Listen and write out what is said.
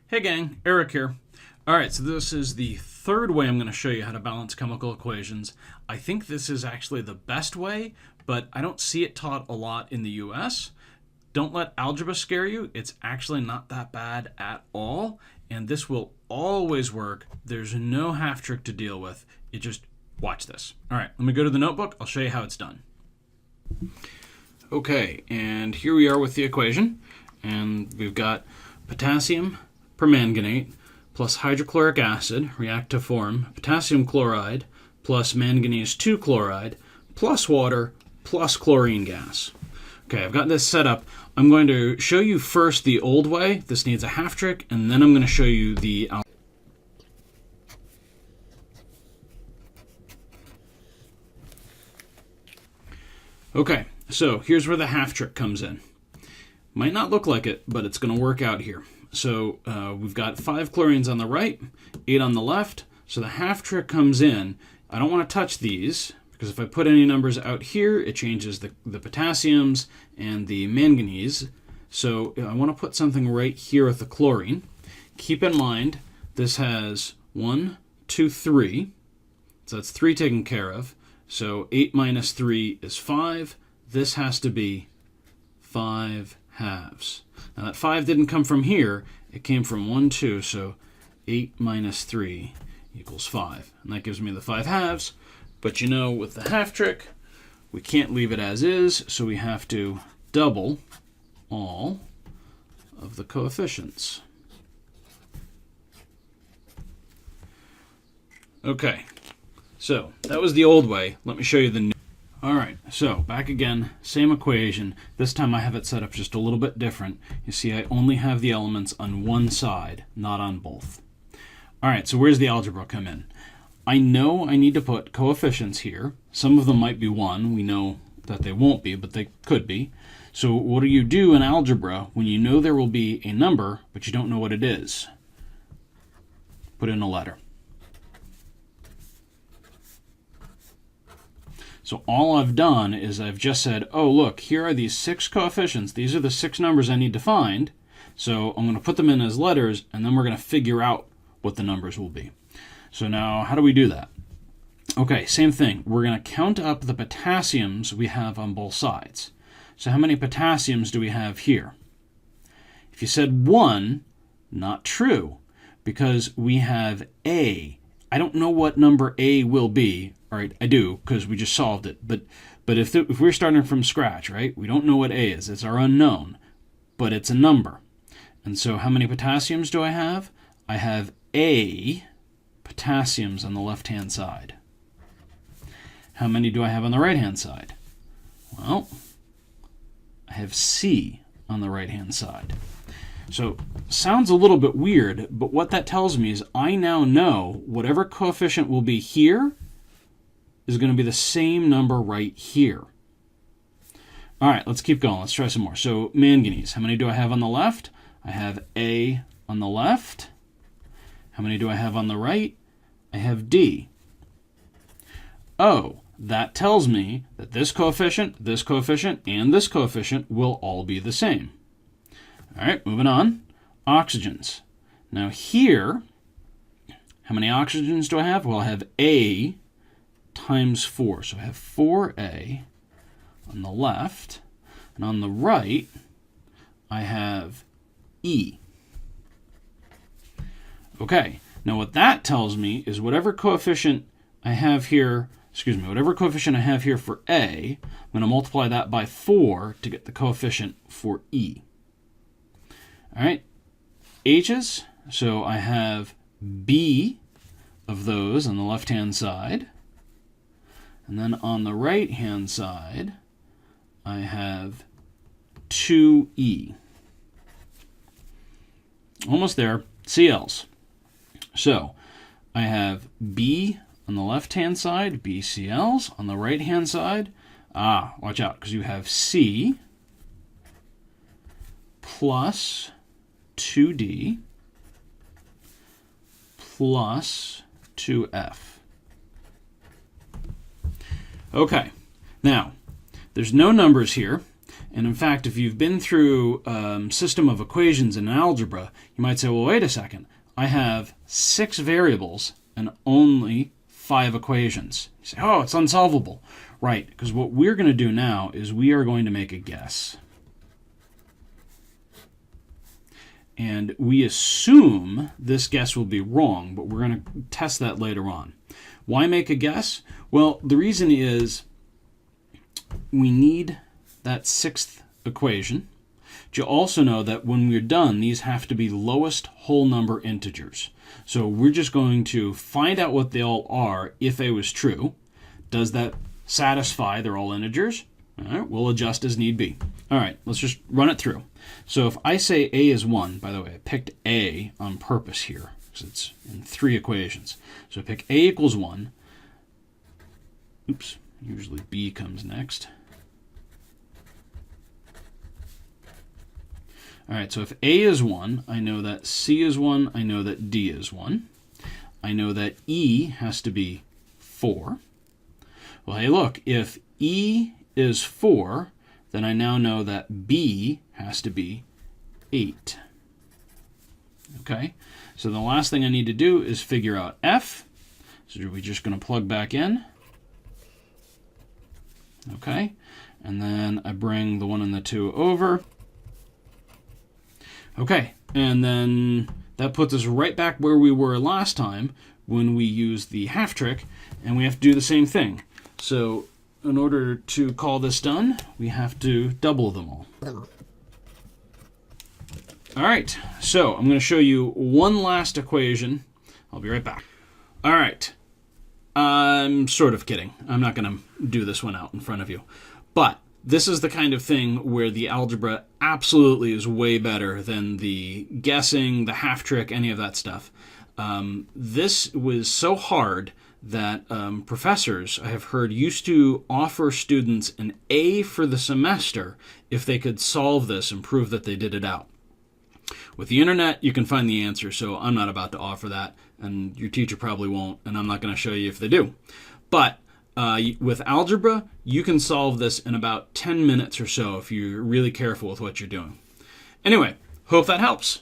Hey gang, Eric here. Alright, so this is the third way I'm going to show you how to balance chemical equations. I think this is actually the best way, but I don't see it taught a lot in the US. Don't let algebra scare you. It's actually not that bad at all, and this will always work. There's no half trick to deal with. You just watch this. Alright, let me go to the notebook. I'll show you how it's done. Okay, and here we are with the equation, and we've got potassium permanganate plus hydrochloric acid react to form potassium chloride plus manganese 2 chloride plus water plus chlorine gas. Okay, I've got this set up. I'm going to show you first the old way. This needs a half trick, and then I'm going to show you the Okay, so here's where the half trick comes in. Might not look like it, but it's going to work out here. So we've got 5 chlorines on the right, 8 on the left. So the half trick comes in. I don't want to touch these, because if I put any numbers out here, it changes the potassiums and the manganese. So I want to put something right here with the chlorine. Keep in mind, this has 1, 2, 3. So that's 3 taken care of. So 8 minus 3 is 5. This has to be 5 halves. Now that 5 didn't come from here, it came from 1, 2, so 8 minus 3 equals 5. And that gives me the 5 halves, but you know, with the half trick, we can't leave it as is, so we have to double all of the coefficients. Okay, so that was the old way. Let me show you the new. Alright, so back again, same equation. This time I have it set up just a little bit different. You see, I only have the elements on one side, not on both. Alright, so where's the algebra come in? I know I need to put coefficients here. Some of them might be 1. We know that they won't be, but they could be. So what do you do in algebra when you know there will be a number, but you don't know what it is? Put in a letter. So all I've done is I've just said, oh, look, here are these 6 coefficients. These are the 6 numbers I need to find. So I'm going to put them in as letters, and then we're going to figure out what the numbers will be. So now, how do we do that? Okay, same thing. We're going to count up the potassiums we have on both sides. So how many potassiums do we have here? If you said 1, not true, because we have A. I don't know what number A will be. All right, I do, because we just solved it. But if we're starting from scratch, right, we don't know what A is. It's our unknown, but it's a number. And so how many potassiums do I have? I have A potassiums on the left-hand side. How many do I have on the right-hand side? Well, I have C on the right-hand side. So, sounds a little bit weird, but what that tells me is I now know whatever coefficient will be here is going to be the same number right here. All right, let's keep going. Let's try some more. So manganese, how many do I have on the left? I have A on the left. How many do I have on the right? I have D. Oh, that tells me that this coefficient, and this coefficient will all be the same. All right, moving on. Oxygens. Now here, how many oxygens do I have? Well, I have A times 4. So I have 4A on the left, and on the right, I have E. Okay, now what that tells me is whatever coefficient I have here, whatever coefficient I have here for A, I'm going to multiply that by 4 to get the coefficient for E. All right, H's, so I have B of those on the left-hand side. And then on the right-hand side, I have 2E. Almost there. Cl's. So I have B on the left-hand side, BCl's. On the right-hand side, watch out, because you have C plus 2D plus 2F. Okay, now, there's no numbers here, And in fact, if you've been through system of equations in algebra, you might say, well, wait a second. I have 6 variables and only 5 equations. You say, oh, it's unsolvable. Right, because what we're going to do now is we are going to make a guess. And we assume this guess will be wrong, but we're going to test that later on. Why make a guess? Well, the reason is we need that 6th equation. But you also know that when we're done, these have to be lowest whole number integers. So we're just going to find out what they all are if A was true. Does that satisfy they're all integers? All right, we'll adjust as need be. All right, let's just run it through. So if I say A is 1, by the way, I picked A on purpose here because it's in 3 equations. So I pick A equals 1. Oops, usually B comes next. All right, so if A is 1, I know that C is 1, I know that D is 1. I know that E has to be 4. Well, hey, look, if E is 4, then I now know that B has to be 8. Okay, so the last thing I need to do is figure out F. So we're just going to plug back in. Okay, and then I bring the 1 and the 2 over. Okay, and then that puts us right back where we were last time when we used the half trick, and we have to do the same thing. So in order to call this done, we have to double them all. All right, so I'm going to show you one last equation. I'll be right back. All right, I'm sort of kidding. I'm not going to do this one out in front of you. But this is the kind of thing where the algebra absolutely is way better than the guessing, the half trick, any of that stuff. This was so hard that professors, I have heard, used to offer students an A for the semester if they could solve this and prove that they did it out. With the internet, you can find the answer, so I'm not about to offer that, and your teacher probably won't, and I'm not going to show you if they do. But with algebra, you can solve this in about 10 minutes or so if you're really careful with what you're doing. Anyway, hope that helps.